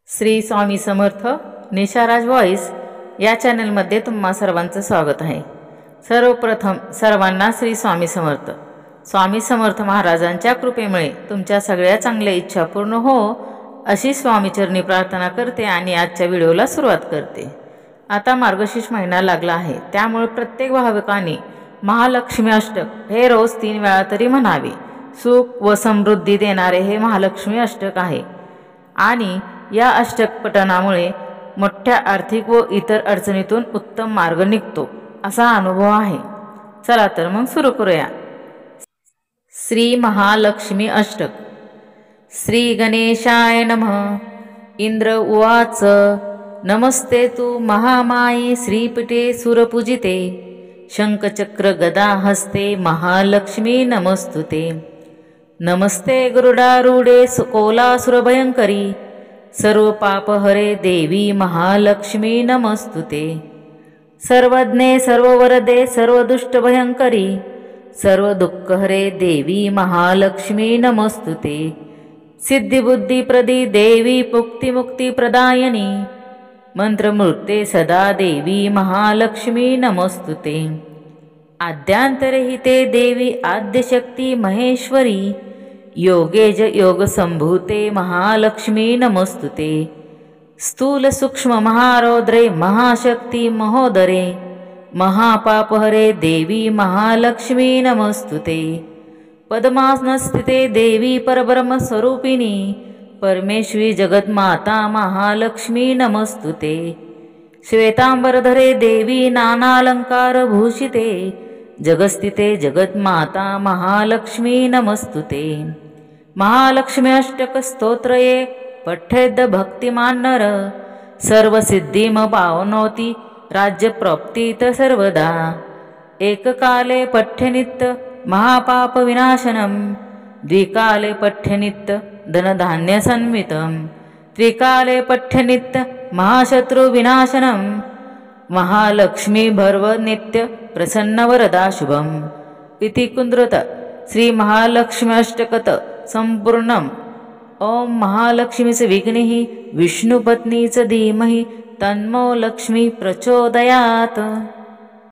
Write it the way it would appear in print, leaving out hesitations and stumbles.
Shri Swami Samarth निशाराज voice या चॅनलमध्ये तुम्हा सर्वांचं स्वागत आहे। सर्वप्रथम सर्वांना श्री स्वामी समर्थ। स्वामी समर्थ महाराजांच्या कृपेमुळे तुमच्या सगळ्या चांगल्या इच्छा पूर्ण हो अशी स्वामीचरणी प्रार्थना करते आणि आजच्या व्हिडिओला सुरुवात करते। आता मार्गशीर्ष महिना लागला आहे, त्यामुळे प्रत्येक भाविकांनी महालक्ष्मी अष्टक हे रोज 3 वेळा तरी म्हणावे। सुख व समृद्धी देणारे हे महालक्ष्मी अष्टक आहे आणि या अष्टक पठणामुळे मोठ्या आर्थिक व इतर अडचणीतून उत्तम मार्ग निघतो असा अनुभव आहे। चला तर मग सुरू करूया। श्री महालक्ष्मी अष्टक। श्री गणेशाय नमः। इंद्र उवाच नमस्ते तु महामाये श्रीपीठे सुरपूजिते शंखचक्र गदा हस्ते महालक्ष्मी नमस्तुते। नमस्ते गरुडारूढे कोलासुरभयंकरी सर्व पाप हरे देवी महालक्ष्मी नमस्तुते। सर्वज्ञे सर्ववरदे सर्वदुष्ट भयंकरी सर्व दुःख हरे देवी महालक्ष्मी नमस्तुते। सिद्धिबुद्धिप्रदी देवी पुक्तिमुक्ति प्रदायिनी मंत्रमूर्ते सदा देवी महालक्ष्मी नमस्तुते। आद्यांतरहिते देवी आद्यशक्ति महेश्वरी योगेज योग संभूते महालक्ष्मी नमस्तुते। स्थूल सूक्ष्म महारौद्रे महाशक्ति महोदरे महापापहरे देवी महालक्ष्मी नमस्तुते। पद्मासनस्थिते देवी परब्रह्म स्वरूपिणी परमेश्वरी जगन्माता महालक्ष्मी नमस्तुते। श्वेतांबरधरे देवी नानालंकार भूषिते जगस्थिते जगन्माता महालक्ष्मी नमस्तुते। महालक्ष्मी अष्टक स्तोत्र एक पठेद भक्तिमान नर सर्व सिद्धिम पावनोति राज्य प्राप्तीत सर्वदा। एककाले पठ्यनित्य महापाप विनाशनम द्विकाले पठ्यनित्य धनधान्य संवितम त्रिकाले पठ्यनित्य महाशत्रु विनाशनम महालक्ष्मी भर्व नित्य प्रसन्न वरदा शुभम। इति कुंद्रत श्री महालक्ष्मी अष्टकत संपूर्णम। ओम महालक्ष्मीच विघ्नेहि विष्णुपत्नीच धीमहि तन्नो लक्ष्मी प्रचोदयात्।